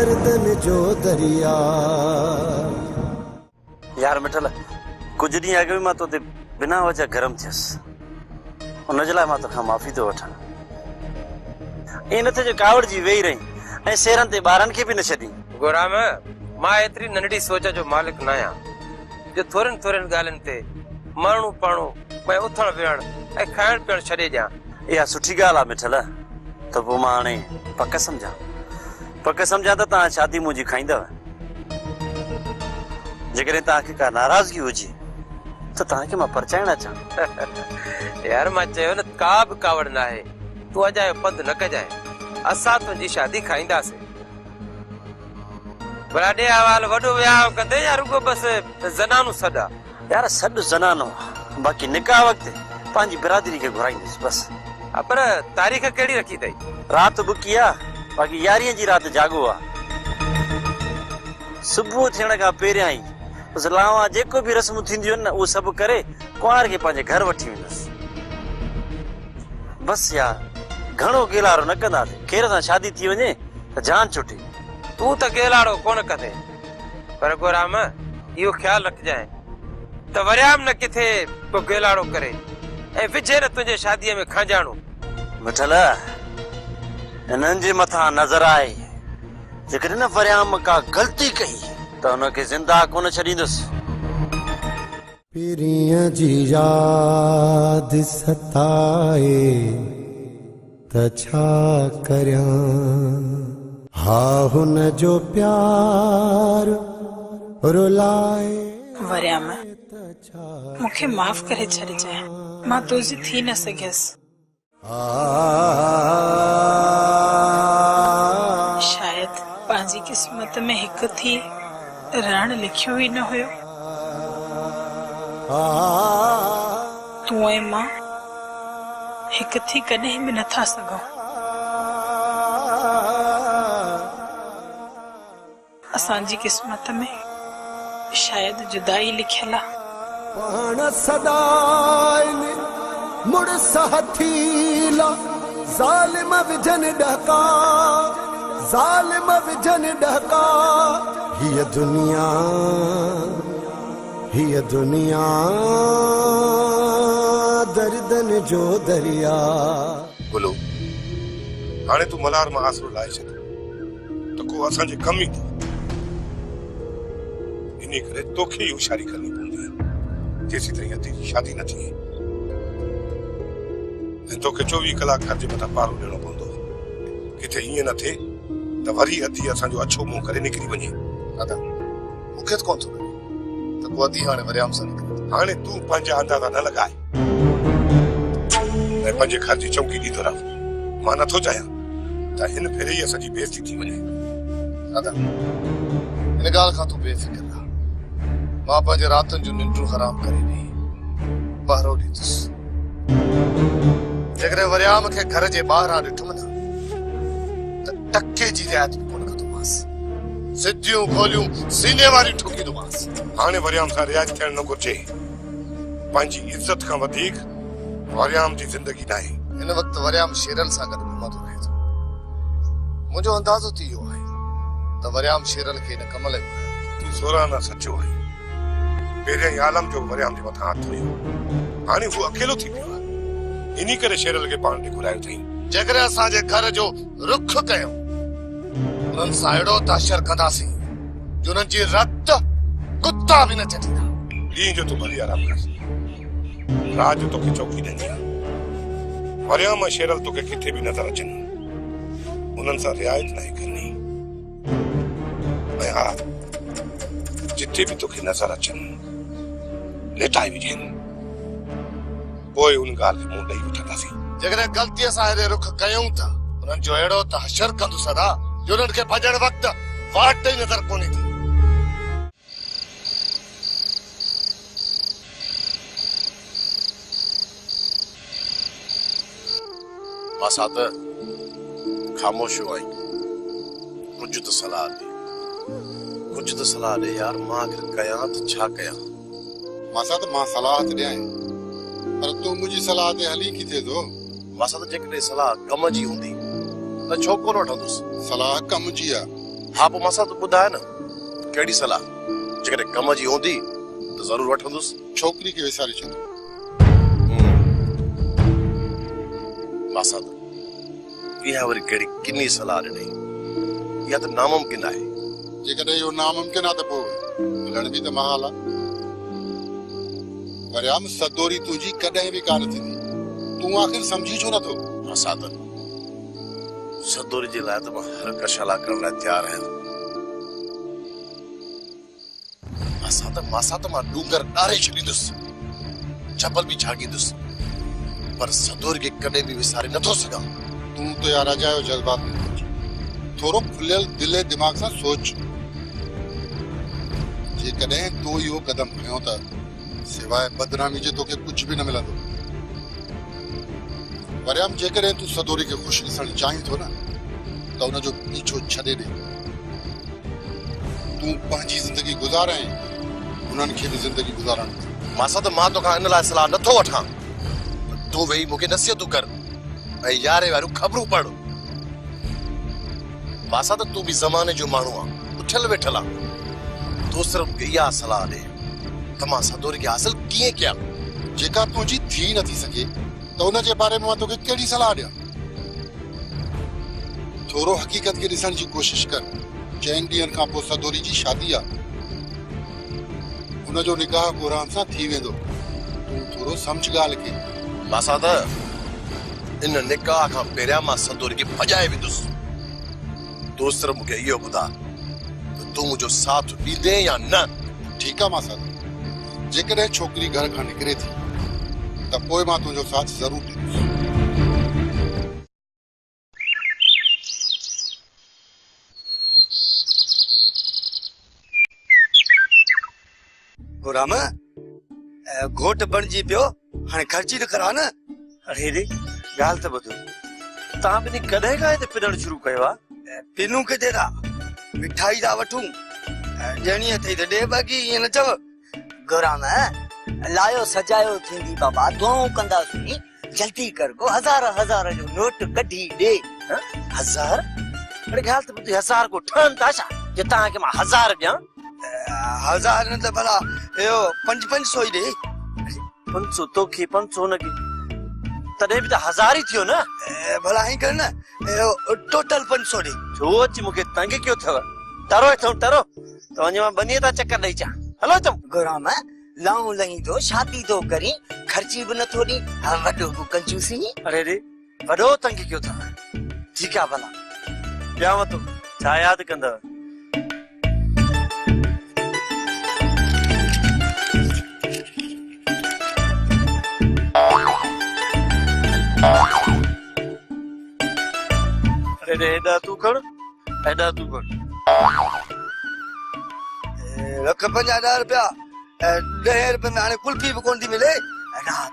दर्दन जो दरिया। यार मिठल कुछ ॾींहं अॻु बि मां तोते बिना वजह गरम थियसि, उनजे लाइ मां तोखां माफ़ी थो वठां। ईअं न थिए जो कावड़ जी वेही रही ऐं सेरनि ते ॿारनि खे बि न छॾी। गोराम, मां एतिरी नंढड़ी सोच जो मालिक न आहियां जो थोरनि थोरनि ॻाल्हियुनि ते माण्हू पाणू भई उथण विहण ऐं खाइण पीअण छॾे ॾियां। इहा सुठी ॻाल्हि आहे मिठल, त पोइ मां हाणे पक सम्झां त तव्हां शादी मुंहिंजी खाईंदव। जेकॾहिं तव्हांखे का नाराज़गी हुजे त तव्हांखे मां परचाइण अचां। यार मां चयो न का बि कावड़ न आहे, तूं अजायो पंध न कजाए, असां तुंहिंजी शादी खाईंदासीं। भला ॾे हवाल वॾो विहांव कंदे या रुगो बसि ज़नानू सॾा? यार सॾु ज़नानो, बाक़ी निकाह वक़्तु पंहिंजी बिरादरी खे घुराईंदुसि बसि। पर तारीख़ कहिड़ी रखी अथई? राति बुकी आहे, बाक़ी 11 जी राति जाॻो आहे। सुबुह थियण खां पहिरियां ई बसि लावा जेको बि रस्मूं थींदियूं आहिनि न उहो सभु करे कुंवार खे पंहिंजे घर वठी वेंदुसि। बसि यार घणो गेलारो न कंदासीं, केर सां शादी थी वञे त जान छुटी। तूं त गेलाड़ो कोन कंदे, पर गोराम इहो ख़्यालु रखजांइ त वरियाम न किथे को गेलाड़ो करे ऐं विझे न तुंहिंजे शादीअ में खंजाणो। मिठल हिननि जे मथां नज़र आहे, जेकॾहिं न वरियाम का ग़लती कई त हुनखे ज़िंदा कोन छॾींदुसि। पिरीअ जी याद सताए त छा करियां, हा हुन जो प्यार रुलाए। वरियाम मूंखे माफ़ करे छॾिजांइ, मां तुंहिंजी थी न सघियसि। शायद पंहिंजी किस्मत में हिकु थी रण लिखियो ई न हुयो। तूं ऐं मां हिकु थी कॾहिं बि नथा सघूं। असांजी किस्मत में शायद जुदाई लिखियल आहे। पाण सदाइनि मुड़ सहथीला, ज़ालिम विझन ॾहका, ज़ालिम विझन ॾहका। हीअ दुनिया दर्दन जो दरिया। बोलो हाणे तू मलार मां आसरो लाए छॾ त को असांजे कम ई थो। इन करे तोखे ई होशियारी करणी पवंदी जेसी ताईं तेरी शादी न थिए, ऐं तोखे 24 कलाक घर जे मथां पारो ॾियणो पवंदो। किथे ईअं न थिए त वरी अधी असांजो अछो मुंहुं करे निकिरी वञे। दादा मूंखे कोन थो लॻे त को अधी हाणे वरियाम सां निकिरे। हाणे तूं पंहिंजा अंदाज़ा न लॻाए ऐं पंहिंजे घर जी चौकी ॾींदो रह। मां नथो चाहियां त हिन भेरे ई असांजी बेइज़ती थी वञे। दादा हिन ॻाल्हि खां तूं बेफ़िक्र रह, मां पंहिंजे रातुनि जूं निंडूं हराम करे ॾी ॿाहिरो ॾींदुसि। जेकॾहिं वरियाम खे घर जे ॿाहिरां ॾिठुमि न त टके जी रिआयत बि कोन कंदोमांसि, सिधियूं गोलियूं सीने वारियूं ठोकींदोमांसि। हाणे वरियाम सां रियाज थियण न घुरिजे। पंहिंजी इज़त खां वधीक वरियाम जी ज़िंदगी न आहे। हिन वक़्तु वरियाम शेरल सां गॾु घुमंदो रहे थो। मुंहिंजो अंदाज़ो थी वियो आहे त वरियाम शेरल खे हिन कम लाइ तूं सोराना सचो आहे। पहिरियां ई आलम जो वरियाम जे मथां हथ हुयो, हाणे हू अकेलो थी पियो आहे। इन्ही करे शेरल खे पाण ॾे घुरायो अथई। जेकॾहिं असांजे घर जो रुख कयूं उन्हनि सां अहिड़ो ताशर कंदासीं जो उन्हनि जी रत कुत्ता बि न चटींदा। ॾींहं जो तूं भली आराम कर, रात जो तोखे चौकी ॾिनी आहे। वरियाम ऐं शेरल तोखे किथे बि नज़र अचनि, उन्हनि सां रिआयत न आहे करणी। ऐं हा जिथे बि तोखे नज़र अचनि लेटाए विझनि, पोइ उन ॻाल्हि खे मुंहुं ॾेई वठंदासीं। जेकॾहिं ग़लतीअ सां हेॾे रुख कयूं था उन्हनि जो अहिड़ो तहशर कंदुसि अदा जो उन्हनि खे भॼण वक़्तु वाट ई नज़र कोन ईंदी। मां साथ ख़ामोश आई, कुछ तो सलाह दे यार। मां अगर कयां तो छा कयां? मां साथ मां सलाह ते ॾियां, पर तू मुंहिंजी सलाह ते हली किथे थो? मां साथ जेकॾहिं सलाह कम जी हूंदी त छो कोन वठंदुसि? सलाह कम जी आहे, हाँ पोइ मां सां तूं ॿुधाए न कहिड़ी सलाह जेकॾहिं कम जी हूंदी त ज़रूरु वठंदुसि छोकिरी खे विसारे छॾ मां सां इहा वरी कहिड़ी किनी सलाह ॾिनई इहा त नामुमकिन आहे जेकॾहिं इहो नामुमकिन आहे त पोइ मिलण बि त महाल आहे वरियाम सदोरी तुंहिंजी कॾहिं बि कान थींदी तूं आख़िर सम्झी छो नथो मां सां सदोरी जे लाइ त मां हर कशाला करण लाइ तयारु आहियां मां सां त मां डूंगर ॾारे छॾींदुसि चपल बि झाॻींदुसि पर सदोरी खे कॾहिं बि विसारे नथो सघां तूं तो यार राजा जो जज़्बात में थोरो खुलियल दिले दिमाग़ सां सोच जेकॾहिं तूं इहो कदम खयो त सिवाय बदनामी जे तोखे कुझु बि न मिलंदो वरियाम जेकॾहिं तूं सदोरी खे ख़ुशि ॾिसण चाहीं थो न त हुनजो पीछो छॾे ॾे तूं पंहिंजी ज़िंदगी गुज़ारां हुननि खे बि ज़िंदगी गुज़ारण मां सां त मां तोखां इन लाइ सलाह नथो वठां तूं वेही मूंखे नसीहतूं कर ऐं यारे वारियूं ख़बरूं पढ़ मां सां त तूं बि ज़माने जो माण्हू आहे उथियल वेठल आहे तूं सिर्फ़ मूंखे इहा सलाह ॾे त मां सदोरी खे हासिल कीअं कयां जेका तुंहिंजी थी नथी सघे त हुन जे बारे में मां तोखे कहिड़ी सलाह ॾियां थोरो हक़ीक़त खे ॾिसण जी कोशिशि कर 4 ॾींहंनि खां पोइ सदोरी जी शादी आहे हुनजो निकाह क़ुरान सां थी वेंदो तूं थोरो सम्झ ॻाल्हि खे मां सां त इन निकाह खां पहिरियां मां सदोरी खे भॼाए वेंदुसि तूं सिर्फ़ मूंखे इहो ॿुधा त तूं मुंहिंजो साथ ॾींदे या न ठीकु आहे मां सां जेकॾहिं छोकिरी घर खां निकिरे थी त पोइ मां तुंहिंजो साथ ज़रूरु ॾींदुसि राम घोट बणिजी पियो हाणे ख़र्ची त करा न अरे रे ॻाल्हि त ॿुधो तव्हां ॿिन्ही कॾहिं खां हिते पिनणु शुरू कयो आहे पिनूं किथे था मिठाई था वठूं ॾियणी अथई त ॾे बाक़ी ईअं न चव गुराम लायो सजायो थींदी बाबा दुआऊं कंदासीं जल्दी कर को हज़ार जो नोट कढी ॾे 1000 अरे ॻाल्हि त ॿुधी 1000 को ठहनि था छा जे तव्हांखे मां 1000 ॾियां 1000 न त भला इहो 500 ई ॾे 500 तोखे 500 हुनखे तॾहिं बि त 1000 ई थियो न भला ही कर न इहो टोटल 500 ॾे छो अची मूंखे तंग कयो अथव तरो अथव तरो त वञे मां बनीअ था चकर ॾेई अचां हलो अचूं गुराम लाऊं लही तो शादी तो करी खर्ची बि नथो ॾे वॾो को कंजूसी अरे रे वॾो तंग कयो अथव ठीकु आहे भला ॿिया थो छा यादि कंदव अरे हेॾा तूं खण हेॾा तूं खण 1,50,000 रुपया 10 रुपए में हाणे कुल्फी बि कोन थी मिले राम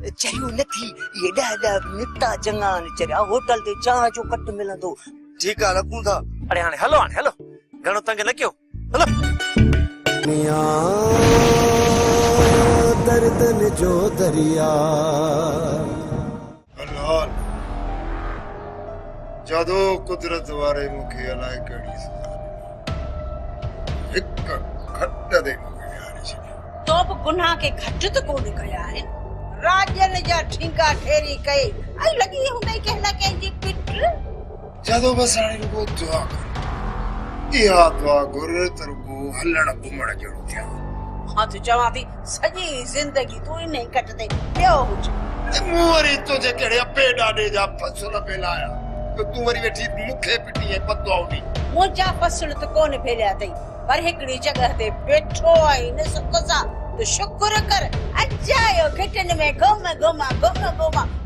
चरियो नथी एॾा निकता चङा चरिया होटल ते चांहि जो कट मिलंदो ठीकु आहे रखूं था अरे हाणे हलो घणो तंग न कयो हलो दर्दन जो दरिया जदो कुदरत वारे मूंखे अलाए कहिड़ी हिकु खट दे तो बि गुनाह के घट त कोन कया आहिनि राजन जा ठीका ठेरी कई आई लगी हुंदई के न कंहिंजी पिट जदो बस हाणे रुगो दुआ कर इहा दुआ गुर तरगो हलण घुमण जहिड़ो थिया हाँ तो चवां थी सॼी ज़िंदगी तूं इन ई कटंदे ॿियो हुज मूं वरी तुंहिंजे कहिड़े अपे ॾाॾे जा फसल फैलाया तूं वरी वेठी मूंखे पिटी ऐं बदुआ ॾी मुंहिंजा फसल त कोन फैलिया अथई पर हिकिड़ी जॻह ते वेठो आई न सुख सां तो शुक्र कर अचायो घिटन में घुम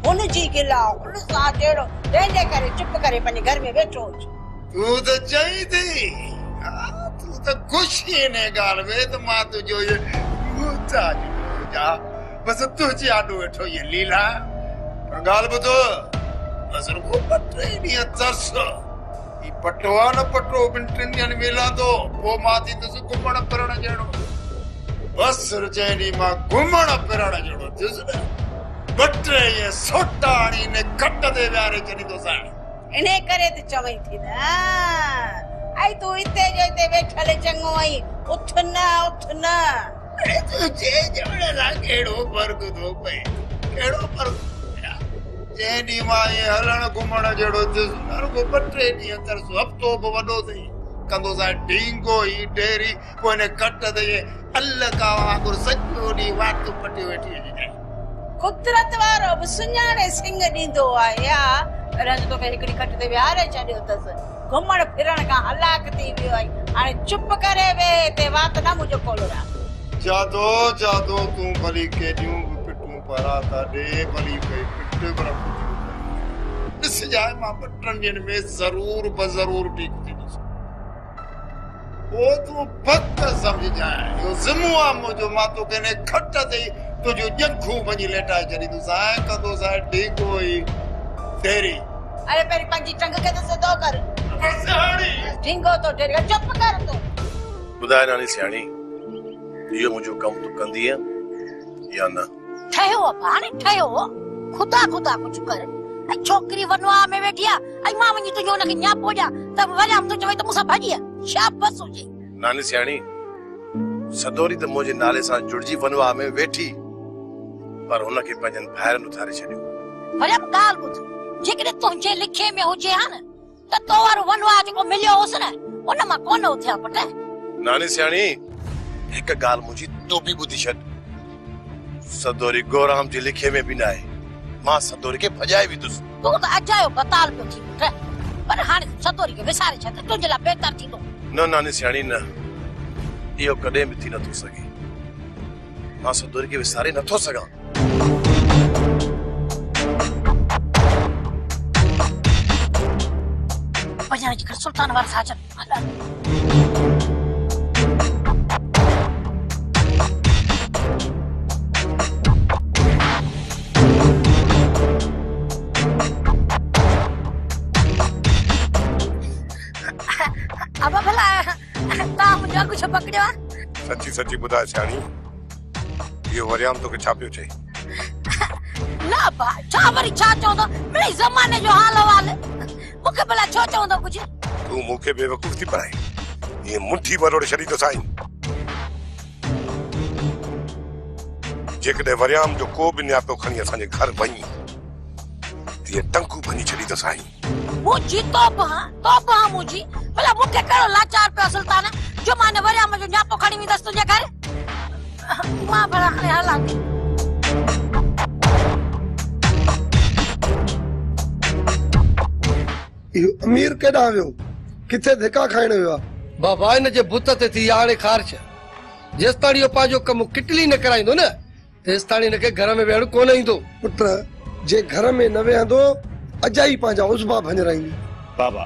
हुनजी गिला हुन सां जहिड़ो तंहिंजे करे चुप करे पंहिंजे घर में वेठो हुज तूं त चई थी तूं त ख़ुशी इन ॻाल्हि में त मां तुंहिंजो इहो मुहताज हुजां बसि तुंहिंजे आॾो वेठो इहे लीला पर ॻाल्हि ॿुधो बसि रुगो 2-3 ॾींहं तरस ही पटो आहे न पटो 2-3 ॾींहंनि में मिलंदो पोइ मां थींदुसि घुमण फिरण जहिड़ो बसि चइनी मां घुमण फिरण जहिड़ो थियुसि न 2-3 इहे सोटा आणी ने खट ते विहारे छॾींदोसि इने करे त चवई थी न आई तू इते जो इते वेठल चङो आई उथ न तुझे जवड़े ला केड़ो फर्क थो पए केड़ो फर्क जे डी मां हलण घुमण जड़ो हर को 2-3 ॾींहं तर हफ़्तो बि वॾो थई कंदो सा ढींगो ही डेरी कोने कट दे अल्लाह का वांगुर सॼो ॾींहुं वात पटी वेठी हुजे कुदरत वारो बि सुञाणे सिंग ॾींदो आहे या रंज तोखे हिकिड़ी कट ते विहारे छॾियो अथसि घुमण फिरण खां हलाक थी वियो आहे हाणे चुप करे वेह ते वात न मुंहिंजो खोलरा जादो तूं भली केॾियूं बि पिटूं परा था ॾे भली पई पिट बराबरि ॾिस जाए मां 2 ॾींहंनि में ज़रूर ठीक थी ॾिस ओ तूं फक्त समझ जाए यो ज़िम्मो आहे मुंहिंजो मां तोखे ने खट ते तुंहिंजूं ॼखूं वञी लेटाए छॾींदुसि साईं कंदो साईं ढींगो ई तेरी अरे पहिरीं पंहिंजी टंग खे त सिधो कर ढींगो तो डेरी चुप कर तूं ॿुधाए नानी सियाणी इहो मुंहिंजो कमु तूं कंदीअ या न ठहियो हाणे ठहियो खुदा कुझु कर ऐं छोकिरी वनवा में वेठी आहे ऐं मां वञी तुंहिंजो हुनखे न्यापो ॾियां त वञा तूं चवई त मूंसां भाॼी आहे शाबस हुजे नानी सियाणी सदोरी त मुंहिंजे नाले सां जुड़जी वनवा में वेठी पर हुनखे पंहिंजनि भाइरनि उथारे छॾियो वरी ॻाल्हि ॿुध जेकॾहिं तुंहिंजे लिखे में हुजे हा न त तो वारो वनवा जेको मिलियो हुअसि न उन मां कोन उथिया पुट नानी सियाणी हिकु ॻाल्हि मुंहिंजी तूं बि ॿुधी छॾ सदोरी गोराम जे लिखे में बि न आहे मां सदोरी खे भॼाए विधुसि तूं त अजायो बताल पियो थी पुट पर हाणे सदोरी खे विसारे छॾ तुंहिंजे लाइ बहितर थींदो न नानी सियाणी न इहो कॾहिं बि थी नथो सघे मां सदोरी खे विसारे नथो सघां वञण जी कर सुल्तान वारा साजन अब भला ता मुझे कुछ पकड़ियो सच्ची बुधाए सियाणी इहो वरियाम तोखे छा पियो चई ना बा छा वरी छा चवंदो मिड़ई ज़माने जो हाल हवाल मूंखे भला छो चवंदो कुझु तूं मूंखे बेवकूफ़ थी पढ़ाई ये मुट्ठी भरोड़े छॾी थो साईं जेकॾहिं वरियाम जो को बि न्यापो खणी असांजे घर वञी ये टंकू भञी छॾी थो साईं मुझी तो मुझी भला मूंखे कहिड़ो लाचार पियो सुल्तान जो मां ने वरियाम जो न्यापो खणी वेंदसि तुंहिंजे घर मां भला हाणे हलां थी इहो अमीर केॾां वियो किथे धिका खाइण वियो आहे बाबा इन जे बुत ते थी हाणे ख़ारिश जेसि ताणी इहो पंहिंजो कमु किटली न कराईंदो न तेसि ताणी हिनखे घर में वेहण कोन ईंदो पुट जे घर में न वेहंदो अजाई पंहिंजा उज़बा भंजराईंदी बाबा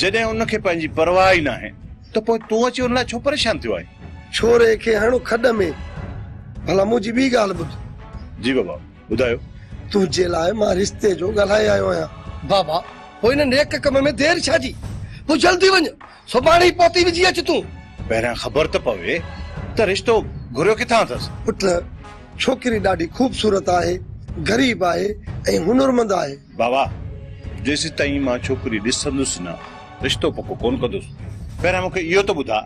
जॾहिं उनखे पंहिंजी परवाह ई न आहे त पोइ तूं अची उन लाइ छो परेशान थियो आहे छोरे खे हणो खॾ में भला मुंहिंजी ॿी ॻाल्हि ॿुध जी बाबा ॿुधायो तुंहिंजे लाइ मां रिश्ते जो ॻाल्हाए आयो आहियां बाबा पोइ हिन नेक कम में देर छा जी तूं जल्दी वञ सुभाणे ई पहुती विझी अच तूं पहिरियां ख़बर त पवे त रिश्तो घुरियो किथां अथसि पुट छोकिरी ॾाढी ख़ूबसूरत आहे गरीब आहे ऐं हुनरमंद आहे बाबा जेसि ताईं मां छोकिरी ॾिसंदुसि न रिश्तो पको कोन कंदुसि पहिरियां मूंखे इहो त ॿुधा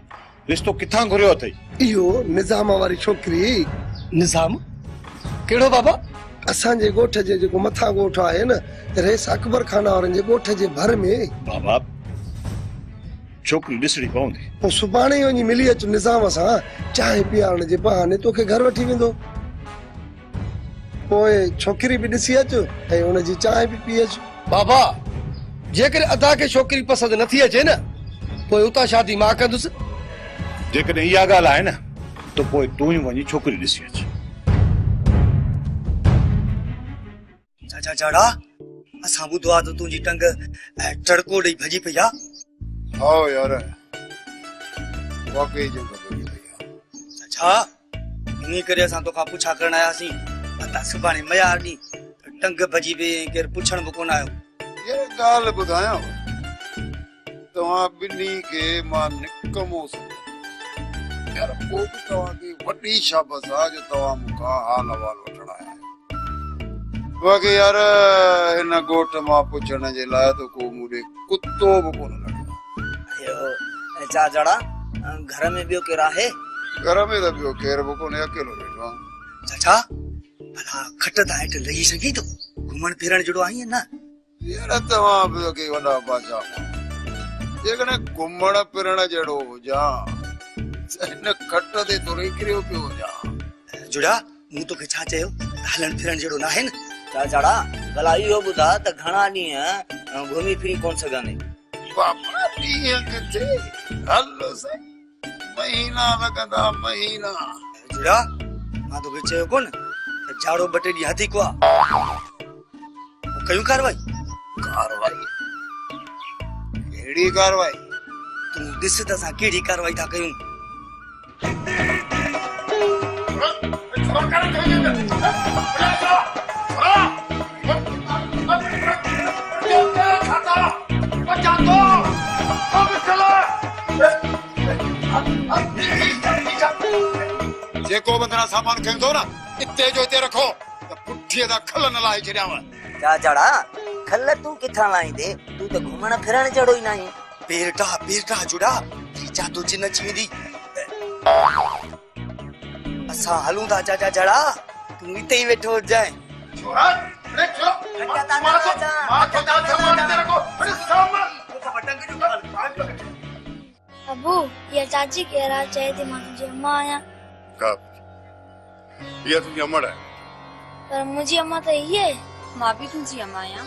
रिश्तो किथां घुरियो अथई इहो निज़ाम वारी छोकिरी निज़ाम कहिड़ो बाबा असांजे ॻोठ जे जेको मथां ॻोठ आहे न रेस अकबर खाना वारनि जे ॻोठ जे भर में बाबा छोकिरी ॾिसणी पवंदी पोइ सुभाणे ई वञी मिली अचु निज़ाम सां चांहि पीआरण जे बहाने तोखे घर वठी वेंदो पोइ छोकिरी बि ॾिसी अचु ऐं हुनजी चांहि बि पी अचु बाबा जेकॾहिं अदा खे छोकिरी पसंदि नथी अचे न पोइ उतां शादी मां कंदुसि जेकॾहिं इहा ॻाल्हि आहे न त पोइ तूं ई वञी छोकिरी ॾिसी अच चाचा चाड़ा असां ॿुधो आहे त तुंहिंजी टंग टड़को ॾेई भॼी पई आहे हा यार वाकई जो चाचा इन करे असां तोखां पुछा करण आयासीं त सुभाणे मयार ॾींहुं टंग भॼी पई केरु पुछण बि कोन आयो ये ॻाल्हि ॿुधायां तव्हां ॿिन्ही खे मां निकमो यार पोइ बि तव्हांखे वॾी शाबाश आहे जो तव्हां मूंखां हाल अहवाल वठण आया बाक़ी यार हिन ॻोठ मां पुछण जे लाइ त को मूंखे कुतो बि कोन लॻो चा जड़ा घर में बियो केरा है? घर में तो बियो केर वो कोने अकेलो बैठो। चाचा भला खट दाइट लगी सकी तो घुमण फिरण जड़ो आई है ना? यार तवा बियो के वडा बाजा। जेकने घुमण फिरण जड़ो जा न खट दे तो रेकरियो पियो जा। जुड़ा मु तो के छा चयो हलन फिरण जड़ो ना है न? चा जड़ा भला इहो बुधा त घणा नी घूमी फिरी कोन सगाने? बाबा नी किथे हलो से महीना लगदा महीना। जुड़ा मां तो के चयो कोन जाड़ो बटे दी हाथी को कयूं कार्रवाई? कार्रवाई केड़ी कार्रवाई? तू दिस त सा केड़ी कार्रवाई था कयूं? जेको बंदरा सामान खेंदो ना इते जो इते रखो त पुठिए दा खल न लाई छड़ियाव। चा जड़ा खल तू किथा लाई दे? तू तो घुमण फिरण जड़ो ही नहीं। बेटा जुड़ा चा तो चिन चीदी असा हलूं ता चाचा जड़ा तू इते ही बैठो हो जाए। छोरा अरे चलो मां तो दा सामान इते रखो। अरे सामान तो पटंग जो अबू ये चाची कह रहा चाहे थी मां तुझे अम्मा आया कब ये तुझी अम्मा है? पर मुझे अम्मा तो ये मां भी तुझी अम्मा आया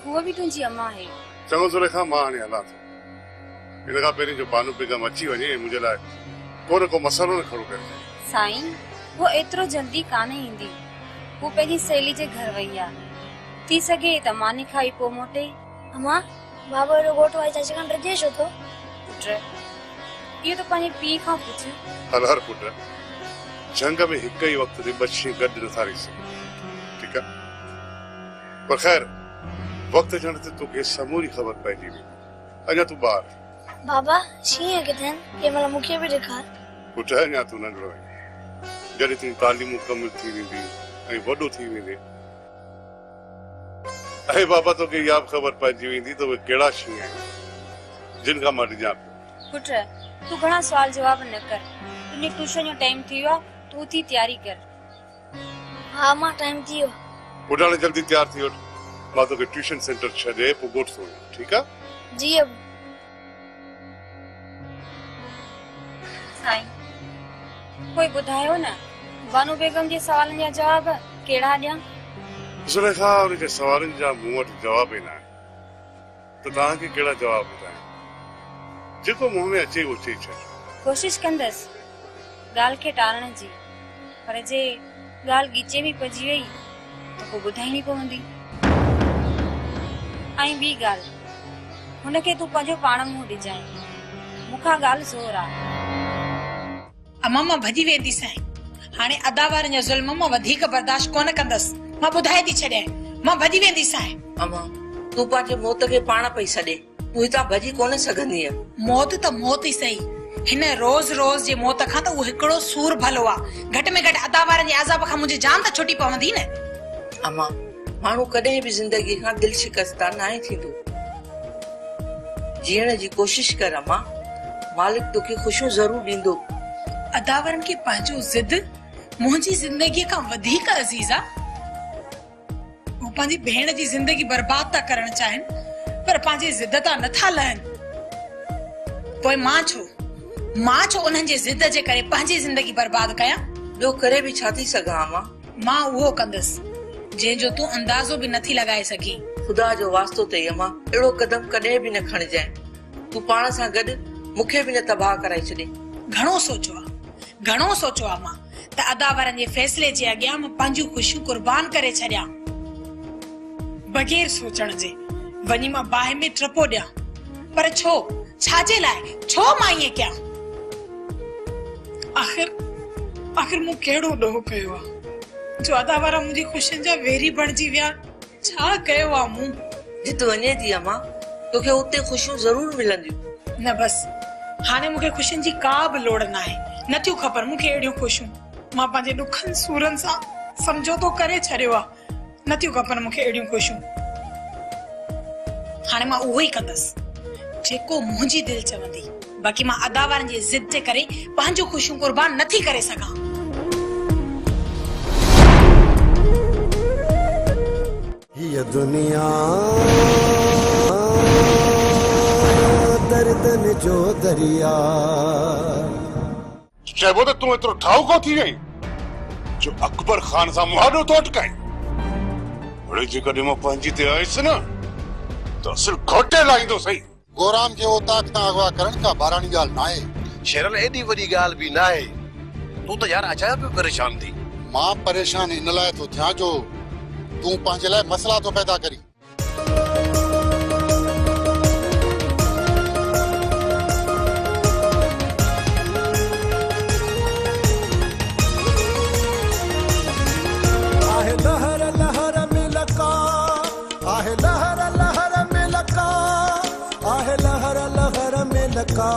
वो भी तुझी अम्मा है। चङो सो रेखा मां हाणे हलां थो। इन खां पहिरीं जो बानू बेगम अची वञे मुंहिंजे लाइ को मसलो न खड़ो करे। साईं वो एतिरो जल्दी कान्हे ईंदी। वो पंहिंजी सहेली जे घर वई आहे। थी सघे त मानी खाई पोइ मोटे। अम्मा बाबा रो गोठो आई चाची कान रजे छो तो? पुट ये तो पंहिंजे पीउ खां पुछ। हर पुट जंग में हिक ही वक्त ते बच्ची गॾु नथा रही सघनि। ठीकु आहे पर ख़ैर वक्त अचण ते तोखे समूरी ख़बर पइजी वेंदी। अञा तूं ॿार बाबा शीअं किथे के मला मूंखे बि ॾेखार। पुट अञा तूं नंढड़ो आहीं। जॾहिं तुंहिंजी तालीम मुकमल थी वेंदी ऐं वॾो थी वेंदे ऐं बाबा तोखे इहा बि ख़बर पइजी वेंदी त उहे कहिड़ा शींहं आहिनि जिन खां मां ॾिजां पियो। पुट तू घणा सवाल जवाब न कर। तुंहिंजी ट्यूशन जो टाइम थी वियो आहे। तू थी तैयारी कर। हाँ मां टाइम थी वियो। पुट हाणे जल्दी तैयार थी वठ। मां तोखे ट्यूशन सेंटर छॾे पोइ ॻोठ थो वञां। ठीकु आहे? जी अबू। साईं कोई ॿुधायो न बानू बेगम जे सवालनि जा जवाब कहिड़ा ॾियां? सुरेखा उनजे सवालनि जा मूं वटि जवाब ई न आहे त तव्हांखे कहिड़ा जवाब ॿुधायां? जेको मुंहं में अचे उहो चई छॾ। कोशिश कंदसि ॻाल्हि खे टालण जी पर जे ॻाल्हि गीचे में पइजी वई त पोइ ॿुधाइणी पवंदी। ऐं ॿी ॻाल्हि हुनखे तूं पंहिंजो पाण मुंहुं ॾिजांइ। मूंखां ॻाल्हि ज़ोर आहे। अम्मा मां भॼी वेंदी साईं। हाणे अदावारनि जा ज़ुल्म मां वधीक बर्दाश्त कोन कंदसि। मां ॿुधाए थी छॾियां मां भॼी वेंदी साईं। अम्मा तूं पंहिंजे मौत खे पाण पई छॾे। तूं हितां भॼी कोन सघंदीअ। मौत त मौत ई सही। हिन रोज़ रोज़ जे मौत खां त उहो हिकिड़ो सूर भलो आहे। घटि में घटि अदावारनि जे अज़ाब खां मुंहिंजी जान त छुटी पवंदी न। अम्मा माण्हू कॾहिं बि ज़िंदगी खां दिलि शिकस्ता न आहे थींदो। जीअण जी कोशिश कर अम्मा। मालिक तोखे ख़ुशियूं ज़रूर ॾींदो। अदावरनि खे पंहिंजो ज़िद मुंहिंजी ज़िंदगी खां वधीक अज़ीज़ आहे। वो पंहिंजी भेण जी ज़िंदगी बर्बाद था करण चाहिनि पर पंहिंजी ज़िद तां नथा लहनि। पोइ मां छो उन्हनि जे ज़िद जे करे पंहिंजी ज़िंदगी बर्बाद कयां? ॿियो करे बि छा थी सघां अम्मा? मां उहो कंदसि जंहिंजो तूं अंदाज़ो बि नथी लॻाए सघी। ख़ुदा जो वास्तो अथई अम्मा अहिड़ो कदम कॾहिं बि न खणजांइ। तूं पाण सां गॾु मूंखे बि न तबाह कराए छॾे। घणो सोचो आहे मां त अदावरनि जे फैसले जे अॻियां मां पंहिंजूं ख़ुशियूं कुर्बान करे छॾियां। बग़ैर सोचण जे वञी मां बाहि में ट्रपो ॾियां। पर छाजे लाइ मां ईअं कयां? आख़िर मूं कहिड़ो ॾोह कयो आहे जो अदावारा मुंहिंजी ख़ुशियुनि जा वेरी बणिजी विया? छा कयो आहे मूं? जिते वञे थी अम्मा तोखे उते ख़ुशियूं ज़रूर मिलंदियूं। न बसि हाणे मूंखे ख़ुशियुनि जी का बि लोड़ न आहे। नथियूं ख़बर मूंखे अहिड़ियूं ख़ुशियूं। मां पंहिंजे ॾुखनि सूरनि सां समझौतो करे छॾियो आहे। नथियूं खपनि मूंखे अहिड़ियूं ख़ुशियूं। हाणे मां उहो ई कंदसि। जेको मुंहिंजी दिलि चवंदी। बाक़ी मां अदा वारनि जी ज़िद जे करे पंहिंजो ख़ुशियूं कुर्बान नथी करे सघां। ये दुनिया दर्दन जो दरिया। चइबो त तूं एतिरो ठाहु थी वई जो अकबर खान सां मुहानो थो अटकाए। वरी जेकॾहिं मां पंहिंजी ते आयुसि न त असुल घोटे लाहींदो सही। गोराम खे उतां खां अगवा करण का बारानी ॻाल्हि न आहे। शेरल एॾी वॾी ॻाल्हि बि न आहे। तूं त यार अचाया पियो परेशान थी। मां परेशान इन लाइ थो थियां जो तूं पंहिंजे लाइ मसला थो पैदा करी। आहे लहर लहर में लका, आहे लहर लहर में लका, आहे लहर लहर में लका।